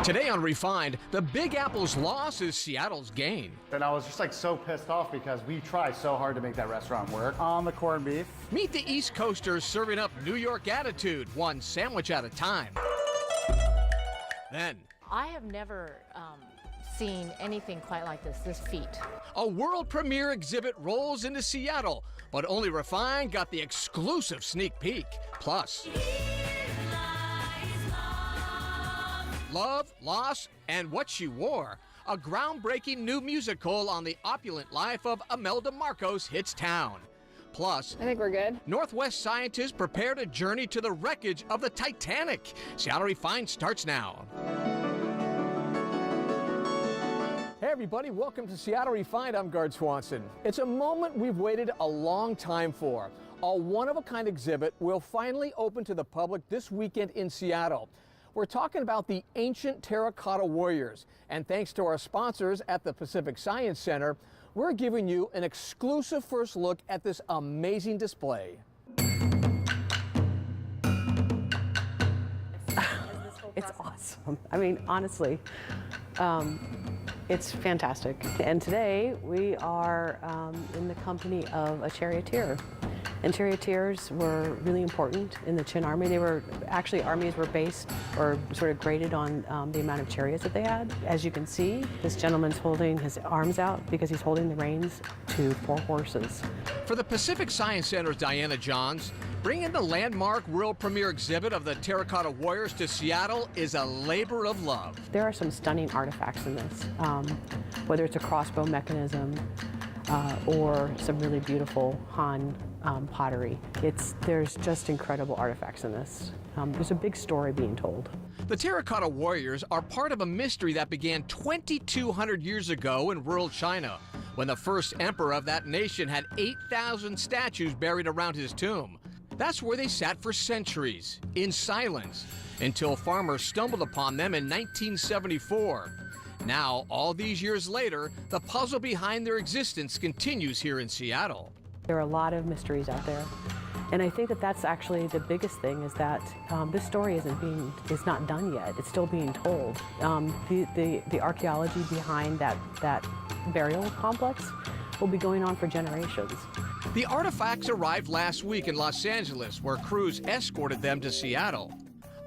Today on Refined, the Big Apple's loss is Seattle's gain. And I was just like so pissed off because we tried so hard to make that restaurant work. On the corned beef. Meet the East Coasters serving up New York attitude, one sandwich at a time. Then, I have never seen anything quite like this feat. a world premiere exhibit rolls into Seattle, but only Refined got the exclusive sneak peek. Plus, Love, Loss, and What She Wore, a groundbreaking new musical on the opulent life of Imelda Marcos hits town. Plus, I think we're good. Northwest scientists prepare to journey to the wreckage of the Titanic. Seattle Refined starts now. Hey everybody, welcome to Seattle Refined. I'm Gard Swanson. It's a moment we've waited a long time for. A one-of-a-kind exhibit will finally open to the public this weekend in Seattle. We're talking about the ancient Terracotta Warriors, and thanks to our sponsors at the Pacific Science Center, we're giving you an exclusive first look at this amazing display. It's awesome. I mean, honestly, it's fantastic. And today we are in the company of a charioteer. And charioteers were really important in the Qin army. They were actually, armies were based or sort of graded on the amount of chariots that they had. As you can see, this gentleman's holding his arms out because he's holding the reins to 4 horses. For the Pacific Science Center's Diana Johns, bringing the landmark world premiere exhibit of the Terracotta Warriors to Seattle is a labor of love. There are some stunning artifacts in this, whether it's a crossbow mechanism or some really beautiful Han pottery. There's just incredible artifacts in this. There's a big story being told. The Terracotta Warriors are part of a mystery that began 2,200 years ago in rural China, when the first emperor of that nation had 8,000 statues buried around his tomb. That's where they sat for centuries, in silence, until farmers stumbled upon them in 1974. Now, all these years later, the puzzle behind their existence continues here in Seattle. There are a lot of mysteries out there. And I think that that's actually the biggest thing, is that this story is not done yet. It's still being told. The archaeology behind that burial complex will be going on for generations. The artifacts arrived last week in Los Angeles, where crews escorted them to Seattle.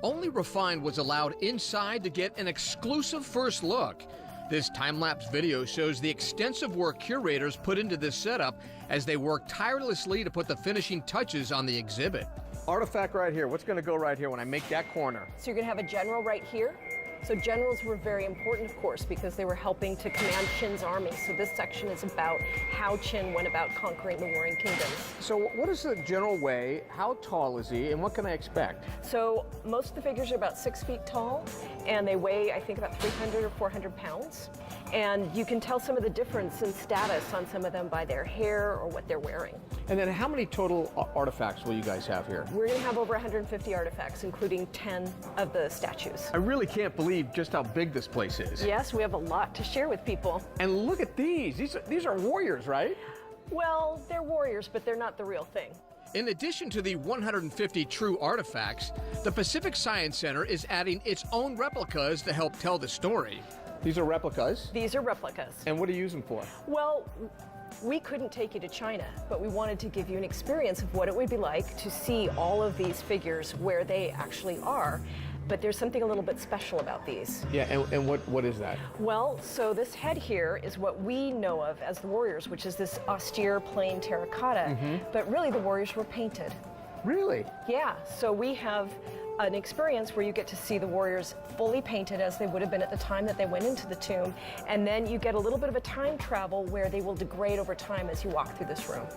Only Refined was allowed inside to get an exclusive first look. This time-lapse video shows the extensive work curators put into this setup as they work tirelessly to put the finishing touches on the exhibit. Artifact right here. What's going to go right here when I make that corner? So you're going to have a general right here. So generals were very important, of course, because they were helping to command Qin's army. So this section is about how Qin went about conquering the warring kingdoms. So what does the general weigh? How tall is he? And what can I expect? So most of the figures are about 6 feet tall, and they weigh, I think, about 300 or 400 pounds. And you can tell some of the difference in status on some of them by their hair or what they're wearing. And then how many total artifacts will you guys have here? We're going to have over 150 artifacts, including 10 of the statues. I really can't believe just how big this place is. Yes, we have a lot to share with people. And look at these. These are warriors, right? Well, they're warriors, but they're not the real thing. In addition to the 150 true artifacts, the Pacific Science Center is adding its own replicas to help tell the story. These are replicas? These are replicas. And what do you use them for? Well, we couldn't take you to China, but we wanted to give you an experience of what it would be like to see all of these figures where they actually are. But there's something a little bit special about these. Yeah, and what is that? Well, so this head here is what we know of as the warriors, which is this austere plain terracotta. But really the warriors were painted. Really? Yeah, so we have an experience where you get to see the warriors fully painted as they would have been at the time that they went into the tomb, and then you get a little bit of a time travel where they will degrade over time as you walk through this room.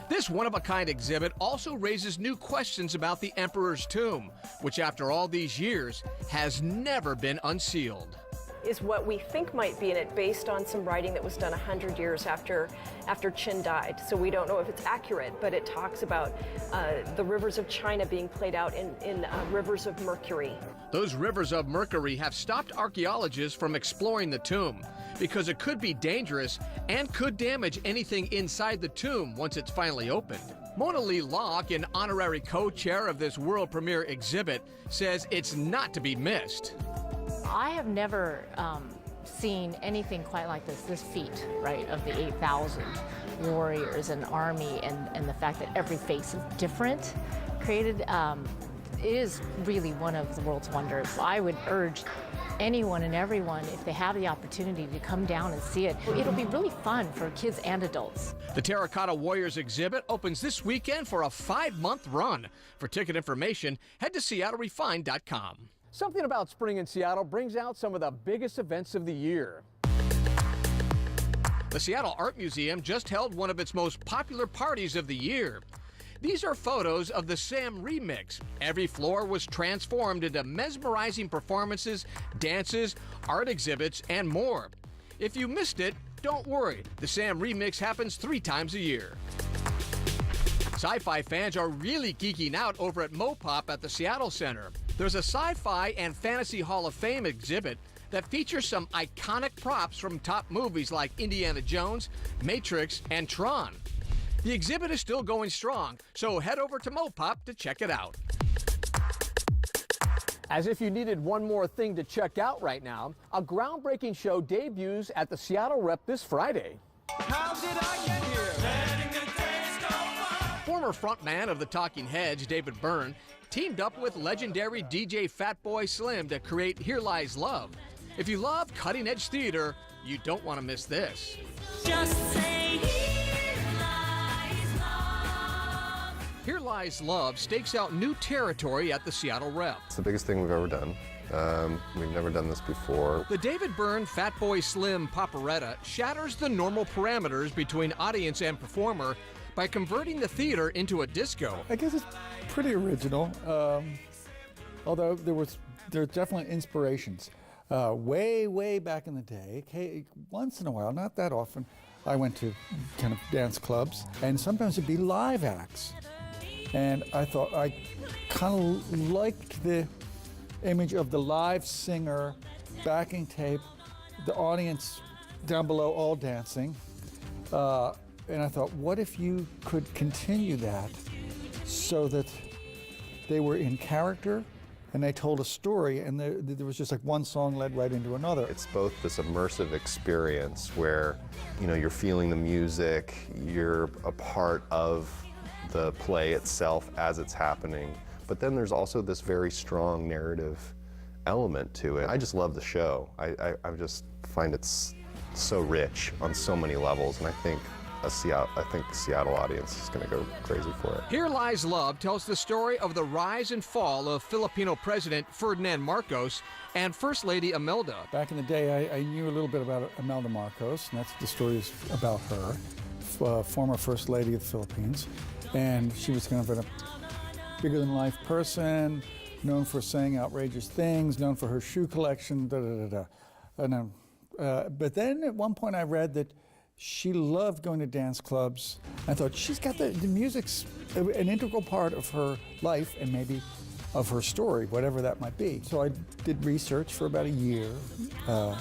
This one-of-a-kind exhibit also raises new questions about the Emperor's tomb, which after all these years has never been unsealed. Is what we think might be in it, based on some writing that was done 100 years after Qin died. So we don't know if it's accurate, but it talks about the rivers of China being played out in rivers of mercury. Those rivers of mercury have stopped archaeologists from exploring the tomb because it could be dangerous and could damage anything inside the tomb once it's finally opened. Mona Lee Locke, an honorary co-chair of this world premiere exhibit, says it's not to be missed. I have never seen anything quite like this feat, right, of the 8,000 warriors and army, and the fact that every face is different, created, it is really one of the world's wonders. I would urge anyone and everyone, if they have the opportunity, to come down and see it. It'll be really fun for kids and adults. The Terracotta Warriors exhibit opens this weekend for a 5-month run. For ticket information, head to SeattleRefined.com. Something about spring in Seattle brings out some of the biggest events of the year. The Seattle Art Museum just held one of its most popular parties of the year. These are photos of the Sam Remix. Every floor was transformed into mesmerizing performances, dances, art exhibits, and more. If you missed it, don't worry. The Sam Remix happens 3 times a year. Sci-fi fans are really geeking out over at Mopop at the Seattle Center. There's a Sci-Fi and Fantasy Hall of Fame exhibit that features some iconic props from top movies like Indiana Jones, Matrix, and Tron. The exhibit is still going strong, so head over to Mopop to check it out. As if you needed one more thing to check out right now, a groundbreaking show debuts at the Seattle Rep this Friday. How did I get here? Former frontman of the Talking Heads, David Byrne, teamed up with legendary DJ Fatboy Slim to create Here Lies Love. If you love cutting-edge theater, you don't want to miss this. Just say Here Lies Love. Here Lies Love stakes out new territory at the Seattle Rep. It's the biggest thing we've ever done. We've never done this before. The David Byrne Fatboy Slim Paparetta shatters the normal parameters between audience and performer by converting the theater into a disco. I guess it's pretty original, although there's definitely inspirations. Way back in the day, once in a while, not that often, I went to kind of dance clubs, and sometimes it'd be live acts. And I thought I kind of liked the image of the live singer, backing tape, the audience down below all dancing. And I thought, what if you could continue that so that they were in character and they told a story, and there was just like one song led right into another. It's both this immersive experience where, you know, you're feeling the music, you're a part of the play itself as it's happening, but then there's also this very strong narrative element to it. I just love the show. I just find it's so rich on so many levels, and I think the Seattle audience is going to go crazy for it. Here Lies Love tells the story of the rise and fall of Filipino President Ferdinand Marcos and First Lady Imelda. Back in the day, I knew a little bit about Imelda Marcos, and that's the story is about her, former First Lady of the Philippines. And she was kind of a bigger-than-life person, known for saying outrageous things, known for her shoe collection, but then at one point I read that she loved going to dance clubs. I thought, she's got the music's an integral part of her life and maybe of her story, whatever that might be. So I did research for about a year and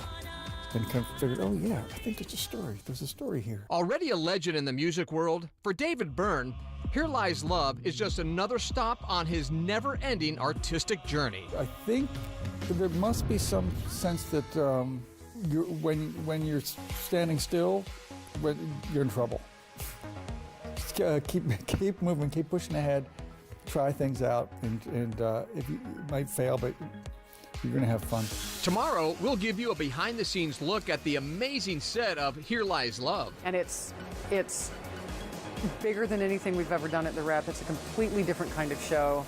kind of figured, oh yeah, I think there's a story. There's a story here. Already a legend in the music world, for David Byrne, Here Lies Love is just another stop on his never-ending artistic journey. I think there must be some sense that when you're standing still, you're in trouble. Just, keep moving, keep pushing ahead, try things out, and if you might fail, but you're going to have fun. Tomorrow, we'll give you a behind-the-scenes look at the amazing set of Here Lies Love. And it's bigger than anything we've ever done at the Rep. It's a completely different kind of show.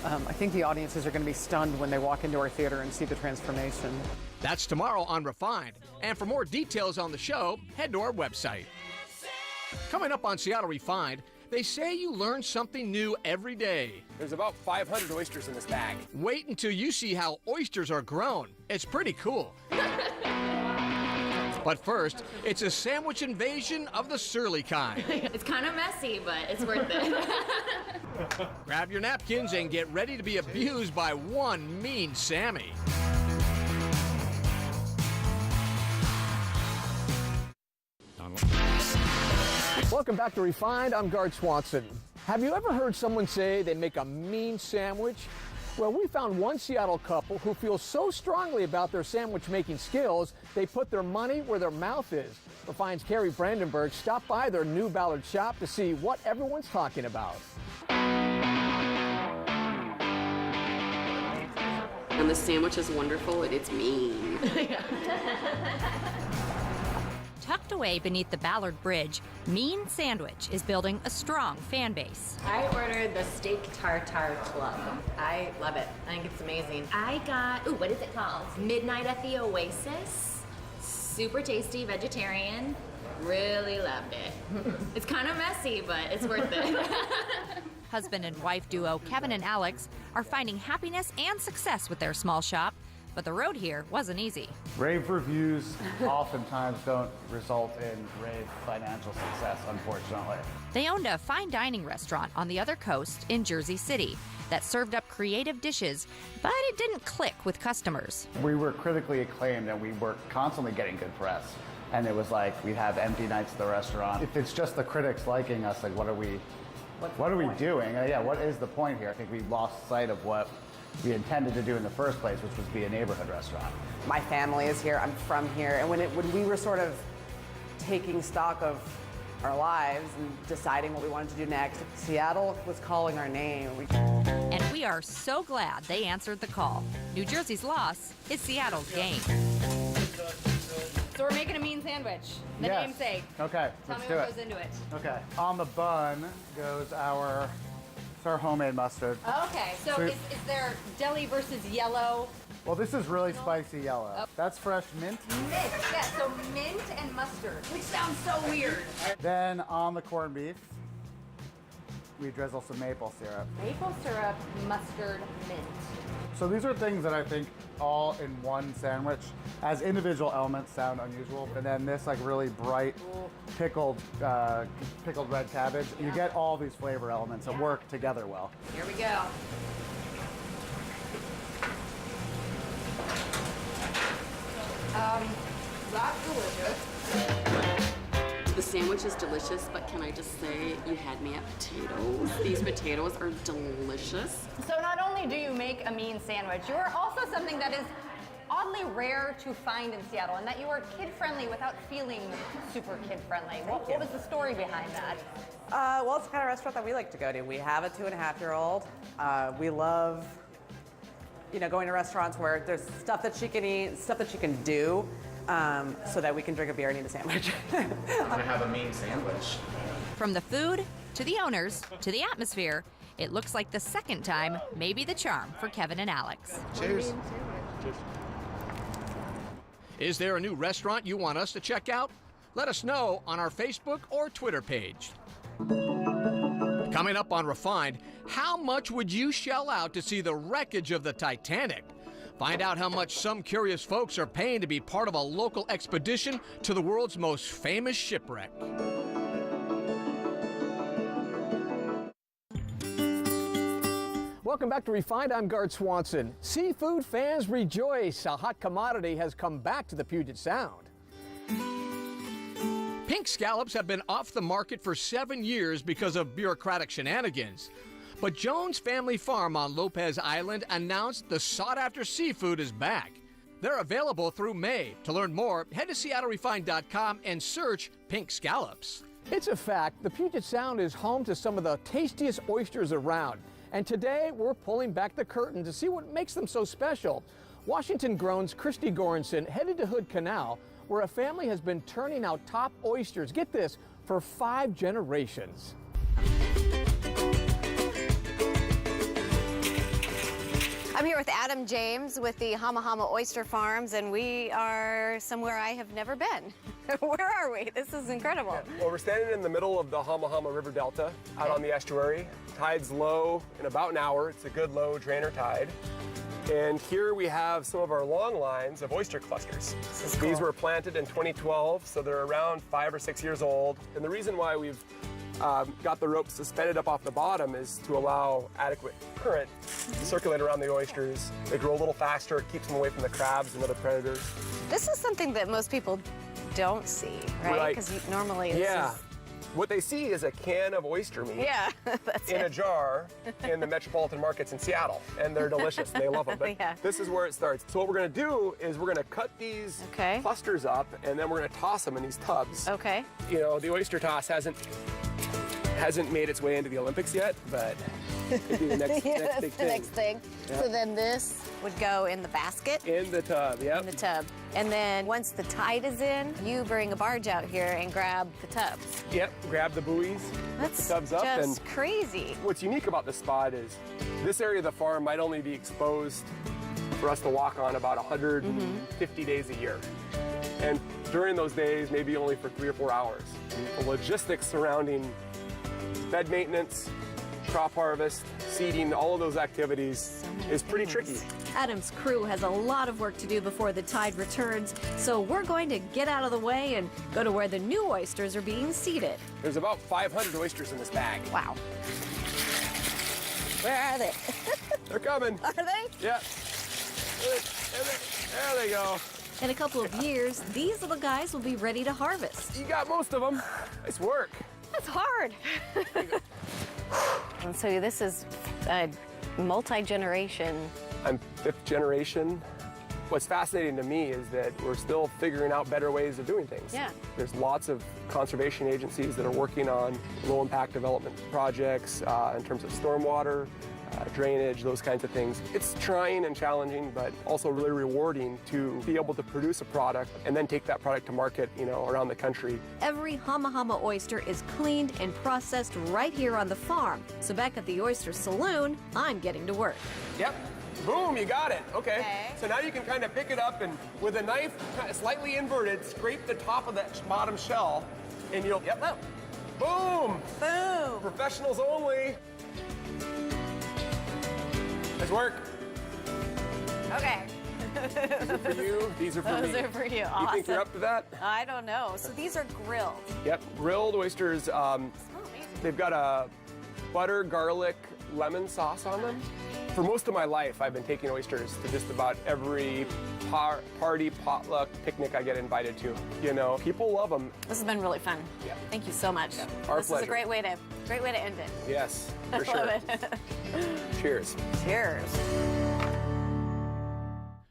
I think the audiences are going to be stunned when they walk into our theater and see the transformation. That's tomorrow on Refined. And for more details on the show, head to our website. Coming up on Seattle Refined, they say you learn something new every day. There's about 500 oysters in this bag. Wait until you see how oysters are grown. It's pretty cool. But first, it's a sandwich invasion of the surly kind. It's kind of messy, but it's worth it. Grab your napkins and get ready to be abused by one mean Sammy. Welcome back to Refined. I'm Gard Swanson. Have you ever heard someone say they make a mean sandwich? Well, we found one Seattle couple who feels so strongly about their sandwich making skills, they put their money where their mouth is. Refine's Carrie Brandenburg stopped by their New Ballard shop to see what everyone's talking about. And the sandwich is wonderful, and it's mean. Tucked away beneath the Ballard Bridge, Mean Sandwich is building a strong fan base. I ordered the steak tartare club. I love it. I think it's amazing. I got, what is it called? Midnight at the Oasis. Super tasty, vegetarian. Really loved it. It's kind of messy, but it's worth it. Husband and wife duo Kevin and Alex are finding happiness and success with their small shop, but the road here wasn't easy. Rave reviews oftentimes don't result in rave financial success, unfortunately. They owned a fine dining restaurant on the other coast in Jersey City that served up creative dishes, but it didn't click with customers. We were critically acclaimed and we were constantly getting good press. And it was like, we'd have empty nights at the restaurant. If it's just the critics liking us, like what are we doing? Yeah, what is the point here? I think we lost sight of what we intended to do in the first place, which was be a neighborhood restaurant. My family is here, I'm from here, and when we were sort of taking stock of our lives and deciding what we wanted to do next, Seattle was calling our name. And we are so glad they answered the call. New Jersey's loss is Seattle's gain. So we're making a mean sandwich, the Yes. namesake. Okay, Tell let's me do what it. goes into it. Okay, on the bun goes our homemade mustard. Okay, so So- is there deli versus yellow? Well, this is really spicy yellow. Oh. That's fresh mint. Mint, yeah, so mint and mustard, which sounds so weird. Then on the corned beef, we drizzle some maple syrup. Maple syrup, mustard, mint. So these are things that I think all in one sandwich, as individual elements, sound unusual. And then this like really bright pickled red cabbage. You get all these flavor elements that work together well. Here we go. That's delicious. The sandwich is delicious, but can I just say, you had me at potatoes. These potatoes are delicious. So not only do you make a mean sandwich, you are also something that is oddly rare to find in Seattle, and that you are kid-friendly without feeling super kid-friendly. What was the story behind that? Well, it's the kind of restaurant that we like to go to. We have a 2.5-year-old. We love, going to restaurants where there's stuff that she can eat, stuff that she can do, so that we can drink a beer and eat a sandwich. I'm gonna have a mean sandwich. From the food, to the owners, to the atmosphere, it looks like the second time may be the charm for Kevin and Alex. Cheers. Is there a new restaurant you want us to check out? Let us know on our Facebook or Twitter page. Coming up on Refined, how much would you shell out to see the wreckage of the Titanic? Find out how much some curious folks are paying to be part of a local expedition to the world's most famous shipwreck. Welcome back to Refined. I'm Gart Swanson. Seafood fans rejoice. A hot commodity has come back to the Puget Sound. Pink scallops have been off the market for 7 years because of bureaucratic shenanigans. But Jones Family Farm on Lopez Island announced the sought-after seafood is back. They're available through May. To learn more, head to SeattleRefined.com and search pink scallops. It's a fact, the Puget Sound is home to some of the tastiest oysters around. And today, we're pulling back the curtain to see what makes them so special. Washington-grown's Christy Goranson headed to Hood Canal, where a family has been turning out top oysters, get this, for 5 generations. I'm here with Adam James with the Hama Hama Oyster Farms, and we are somewhere I have never been. Where are we? This is incredible. Well, we're standing in the middle of the Hama Hama River Delta out on the estuary. Tide's low in about an hour. It's a good low drainer tide. And here we have some of our long lines of oyster clusters. These were planted in 2012, so they're around 5 or 6 years old. And the reason why we've got the rope suspended up off the bottom is to allow adequate current to circulate around the oysters. They grow a little faster, it keeps them away from the crabs and other predators. This is something that most people don't see, right? Because normally this is What they see is a can of oyster meat Yeah, that's in it. a jar in the metropolitan markets in Seattle, and they're delicious. They love them. But Yeah. this is where it starts. So what we're gonna do is we're gonna cut these clusters up, and then we're gonna toss them in these tubs. Okay. You know, the oyster toss hasn't made its way into the Olympics yet, but it'd be the next, Yeah, next that's big the thing. next thing. Yeah. So then this would go in the basket. In the tub, yep. In the tub. And then once the tide is in, you bring a barge out here and grab the tubs. Yep, grab the buoys, put the tubs up. Just And crazy. what's unique about this spot is this area of the farm might only be exposed for us to walk on about 150 days a year. And during those days, maybe only for 3 or 4 hours. The logistics surrounding bed maintenance, crop harvest, seeding, all of those activities is pretty tricky. Adam's crew has a lot of work to do before the tide returns, so we're going to get out of the way and go to where the new oysters are being seeded. There's about 500 oysters in this bag. Wow. Where are they? They're coming. Are they? Yeah. There they go. In a couple of years, these little guys will be ready to harvest. You got most of them. Nice work. That's hard. And so this is a multi-generation. I'm 5th generation. What's fascinating to me is that we're still figuring out better ways of doing things. Yeah. There's lots of conservation agencies that are working on low-impact development projects in terms of stormwater, drainage, those kinds of things. It's trying and challenging, but also really rewarding to be able to produce a product and then take that product to market, you know, around the country. Every Hama Hama oyster is cleaned and processed right here on the farm. So back at the oyster saloon, I'm getting to work. Yep. Boom, you got it. Okay. So now you can kind of pick it up and with a knife slightly inverted, scrape the top of that bottom shell and you'll, yep. Boom. Boom. Professionals only. Nice work. Okay. These are for you. These are for me. Those are for you. You Awesome. think you're up to that? I don't know. So these are grilled. Yep. Grilled oysters. They've got a butter, garlic, lemon sauce on them. For most of my life, I've been taking oysters to just about every party, potluck, picnic I get invited to. You know, people love them. This has been really fun. Yeah. Thank you so much. Our This is pleasure. a great way to end it. Yes, I for sure. love it. Cheers. Cheers.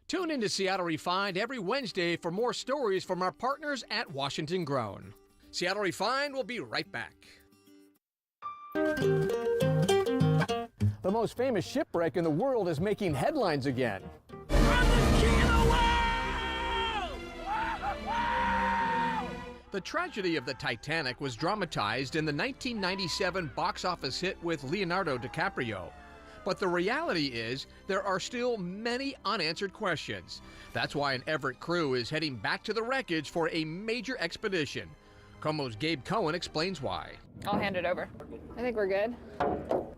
Tune into Seattle Refined every Wednesday for more stories from our partners at Washington Grown. Seattle Refined will be right back. The most famous shipwreck in the world is making headlines again. The tragedy of the Titanic was dramatized in the 1997 box office hit with Leonardo DiCaprio. But the reality is, there are still many unanswered questions. That's why an Everett crew is heading back to the wreckage for a major expedition. Como's Gabe Cohen explains why. I'll hand it over. I think we're good.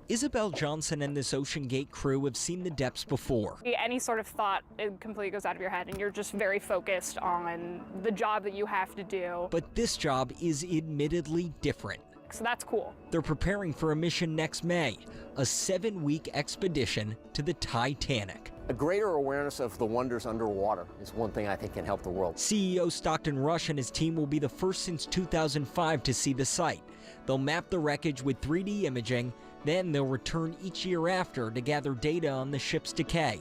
Isabel Johnson and this Ocean Gate crew have seen the depths before. Any sort of thought, it completely goes out of your head, and you're just very focused on the job that you have to do. But this job is admittedly different. So that's cool. They're preparing for a mission next May, a 7-week expedition to the Titanic. A greater awareness of the wonders underwater is one thing I think can help the world. CEO Stockton Rush and his team will be the first since 2005 to see the site. They'll map the wreckage with 3D imaging, then they'll return each year after to gather data on the ship's decay.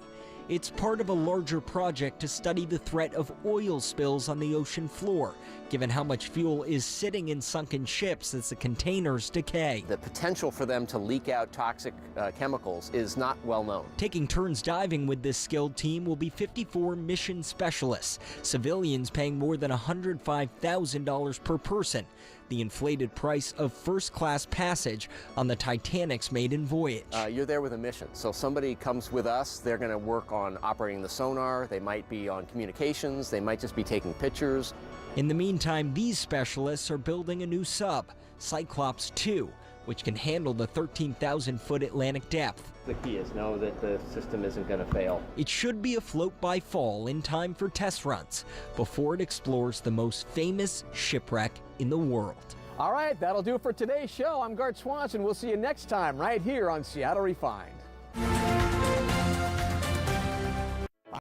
It's part of a larger project to study the threat of oil spills on the ocean floor, given how much fuel is sitting in sunken ships as the containers decay. The potential for them to leak out toxic chemicals is not well known. Taking turns diving with this skilled team will be 54 mission specialists, civilians paying more than $105,000 per person, the inflated price of first-class passage on the Titanic's maiden voyage. You're there with a mission, so somebody comes with us, they're going to work on operating the sonar, they might be on communications, they might just be taking pictures. In the meantime, these specialists are building a new sub, Cyclops 2, which can handle the 13,000-foot Atlantic depth. The key is know that the system isn't going to fail. It should be afloat by fall in time for test runs before it explores the most famous shipwreck in the world. All right, that'll do it for today's show. I'm Gart Swanson. We'll see you next time right here on Seattle Refined.